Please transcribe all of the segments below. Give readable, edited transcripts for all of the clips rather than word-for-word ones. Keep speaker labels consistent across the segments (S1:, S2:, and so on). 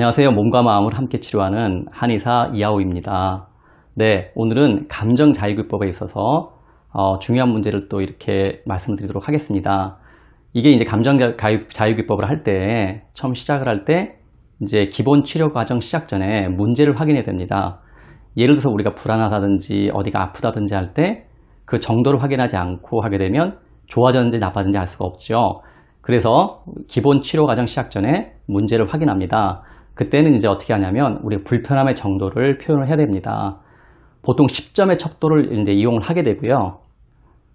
S1: 안녕하세요. 몸과 마음을 함께 치료하는 한의사 이하오입니다. 네, 오늘은 감정자유기법에 있어서 중요한 문제를 또 이렇게 말씀드리도록 하겠습니다. 이게 이제 감정자유기법을 할 때, 처음 시작을 할 때, 이제 기본 치료 과정 시작 전에 문제를 확인해야 됩니다. 예를 들어서 우리가 불안하다든지 어디가 아프다든지 할 때 그 정도를 확인하지 않고 하게 되면 좋아졌는지 나빠졌는지 알 수가 없죠. 그래서 기본 치료 과정 시작 전에 문제를 확인합니다. 그때는 이제 어떻게 하냐면 우리 불편함의 정도를 표현을 해야 됩니다. 보통 10점의 척도를 이제 이용을 하게 되고요.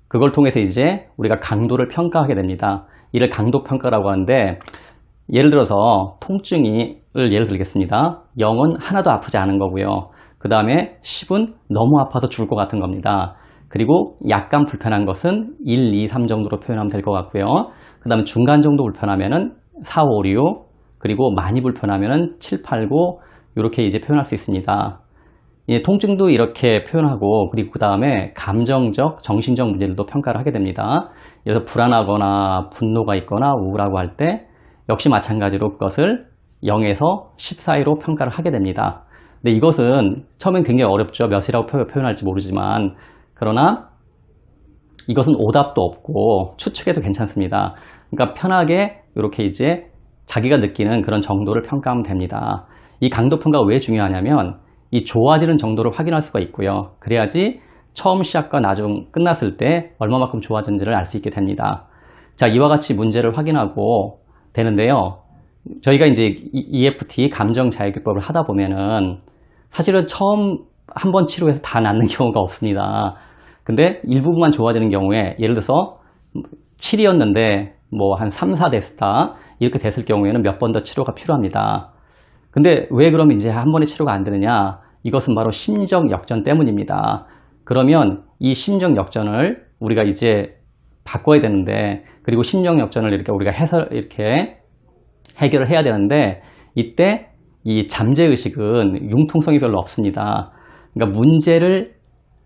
S1: 그걸 통해서 이제 우리가 강도를 평가하게 됩니다. 이를 강도 평가라고 하는데, 예를 들어서 통증을 예를 들겠습니다. 0은 하나도 아프지 않은 거고요. 그 다음에 10은 너무 아파서 죽을 것 같은 겁니다. 그리고 약간 불편한 것은 1, 2, 3 정도로 표현하면 될 것 같고요. 그 다음에 중간 정도 불편하면은 4, 5, 6, 그리고 많이 불편하면은 7, 8, 9 이렇게 이제 표현할 수 있습니다. 통증도 이렇게 표현하고, 그리고 그 다음에 감정적, 정신적 문제들도 평가를 하게 됩니다. 그래서 불안하거나 분노가 있거나 우울하고 할 때 역시 마찬가지로 그것을 0에서 10 사이로 평가를 하게 됩니다. 근데 이것은 처음엔 굉장히 어렵죠. 몇이라고 표현할지 모르지만, 그러나 이것은 오답도 없고 추측해도 괜찮습니다. 그러니까 편하게 이렇게 이제 자기가 느끼는 그런 정도를 평가하면 됩니다. 이 강도 평가가 왜 중요하냐면 이 좋아지는 정도를 확인할 수가 있고요. 그래야지 처음 시작과 나중 끝났을 때 얼마만큼 좋아졌는지를 알 수 있게 됩니다. 자, 이와 같이 문제를 확인하고 되는데요. 저희가 이제 EFT 감정자유기법을 하다 보면은 사실은 처음 한 번 치료해서 다 낫는 경우가 없습니다. 근데 일부분만 좋아지는 경우에, 예를 들어서 7이었는데 뭐 한 3, 4 됐다 이렇게 됐을 경우에는 몇 번 더 치료가 필요합니다. 근데 왜 그럼 이제 한 번에 치료가 안 되느냐? 이것은 바로 심리적 역전 때문입니다. 그러면 이 심리적 역전을 우리가 이제 바꿔야 되는데, 그리고 심리적 역전을 이렇게 우리가 이렇게 해결을 해야 되는데, 이때 이 잠재의식은 융통성이 별로 없습니다. 그러니까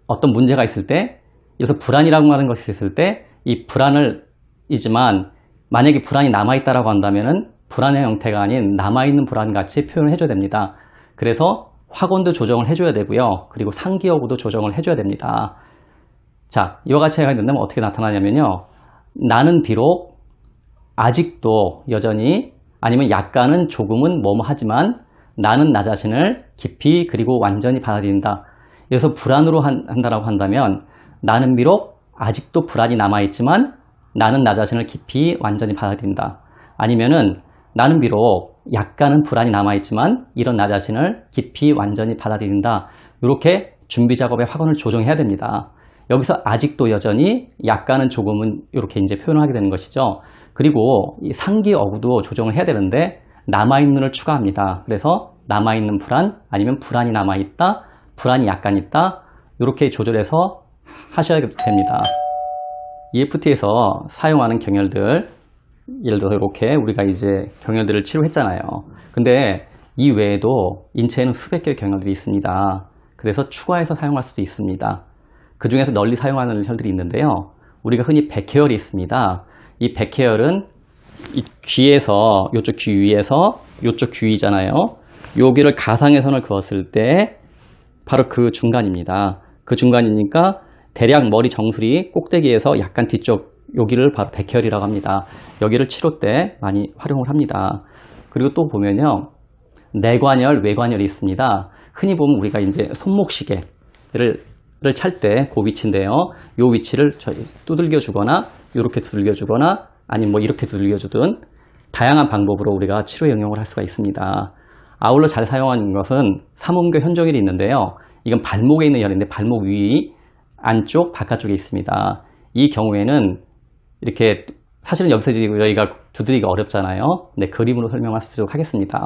S1: 어떤 문제가 있을 때, 그래서 불안이라고 하는 것이 있을 때, 이 불안이지만 만약에 불안이 남아있다라고 한다면은 불안의 형태가 아닌 남아있는 불안같이 표현을 해줘야 됩니다. 그래서 확언도 조정을 해줘야 되고요. 그리고 상기여부도 조정을 해줘야 됩니다. 자, 이와 같이 해야 된다면 어떻게 나타나냐면요. 나는 비록 아직도 여전히, 아니면 약간은 조금은 뭐뭐 하지만 나는 나 자신을 깊이 그리고 완전히 받아들인다. 그래서 불안으로 한다라고 한다면 나는 비록 아직도 불안이 남아있지만 나는 나 자신을 깊이 완전히 받아들인다. 아니면은 나는 비록 약간은 불안이 남아있지만 이런 나 자신을 깊이 완전히 받아들인다. 이렇게 준비 작업의 확언을 조정해야 됩니다. 여기서 아직도 여전히, 약간은 조금은 이렇게 이제 표현을 하게 되는 것이죠. 그리고 이 상기 어구도 조정을 해야 되는데 남아있는을 추가합니다. 그래서 남아있는 불안, 아니면 불안이 남아있다, 불안이 약간 있다, 이렇게 조절해서 하셔야 됩니다. EFT에서 사용하는 경혈들, 예를 들어서 이렇게 우리가 이제 경혈들을 치료했잖아요. 근데 이 외에도 인체에는 수백 개의 경혈들이 있습니다. 그래서 추가해서 사용할 수도 있습니다. 그 중에서 널리 사용하는 혈들이 있는데요. 우리가 흔히 백혈이 있습니다. 이 백혈은 이 귀에서, 이쪽 귀 위에서 이쪽 귀잖아요. 여기를 가상의 선을 그었을 때 바로 그 중간입니다. 그 중간이니까 대략 머리 정수리 꼭대기에서 약간 뒤쪽, 여기를 바로 백혈이라고 합니다. 여기를 치료 때 많이 활용을 합니다. 그리고 또 보면요, 내관혈, 외관혈이 있습니다. 흔히 보면 우리가 이제 손목시계를 찰 때 그 위치인데요. 이 위치를 두들겨 주거나 이렇게 두들겨 주거나 아니면 뭐 이렇게 두들겨 주든 다양한 방법으로 우리가 치료에 응용을 할 수가 있습니다. 아울러 잘 사용하는 것은 삼음교 현종혈이 있는데요. 이건 발목에 있는 혈인데 발목 위, 안쪽, 바깥쪽에 있습니다. 이 경우에는 이렇게, 사실은 여기서 저희가 두드리기가 어렵잖아요. 근데 그림으로 설명할 수 있도록 하겠습니다.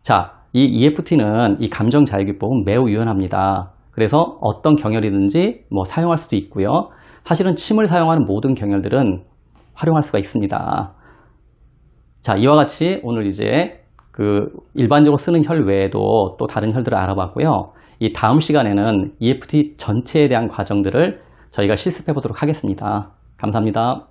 S1: 자, 이 EFT는, 이 감정자유기법은 매우 유연합니다. 그래서 어떤 경혈이든지 뭐 사용할 수도 있고요. 사실은 침을 사용하는 모든 경혈들은 활용할 수가 있습니다. 자, 이와 같이 오늘 이제 일반적으로 쓰는 혈 외에도 또 다른 혈들을 알아봤고요. 이 다음 시간에는 EFT 전체에 대한 과정들을 저희가 실습해 보도록 하겠습니다. 감사합니다.